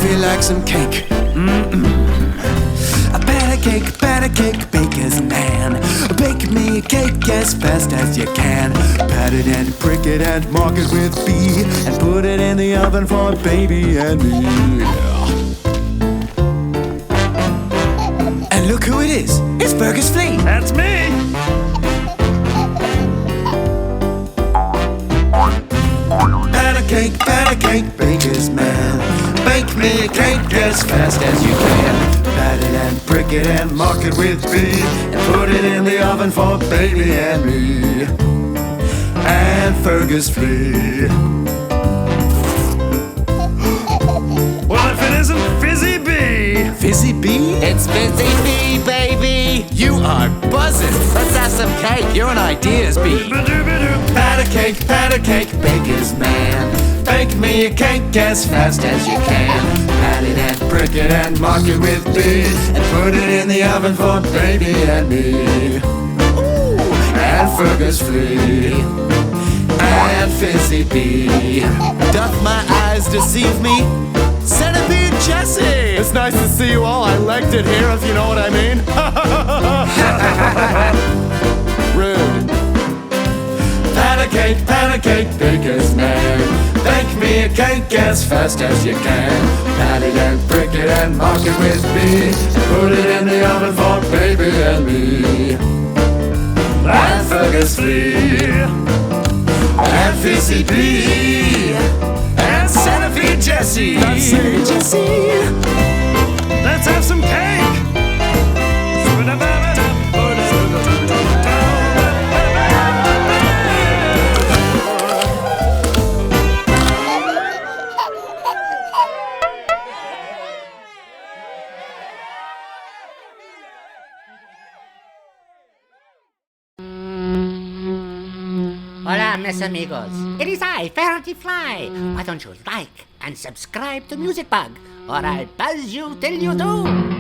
feel like some cake. A batter cake, baker's man. Bake me a cake as fast as you can. Pat it and prick it and mark it with B, and put it in the oven for baby and me. And look who it is. It's Burger's Flea. That's me! Batter cake, baker's man. Bake me a cake as fast as you can. Pat it and prick it and mark it with B, and put it in the oven for baby and me. And Fergus Flea. Well, if it isn't Fizzy B! Fizzy B? It's Fizzy B, baby! You are buzzing. Let's have some cake. You're an ideas bee. Batter cake, baker's man. Bake me a cake as fast as you can. Pat it and prick it and mark it with B, and put it in the oven for baby and me. Ooh, and Fergus Flea. And Fizzy B. Doth my eyes deceive me? Centipede Jesse! It's nice to see you all. I liked it here, if you know what I mean. Rude. Patter cake, baker's man. Bake me a cake as fast as you can. Pat it and prick it and mark it with B, and put it in the oven for baby and me. And Fergus Flea. And Fizzy B. And Centipede Jesse. Let's have some cake! Hola, mis amigos. It is I, Ferdy Fly. Why don't you like and subscribe to Muzicbug, or I'll buzz you till you do.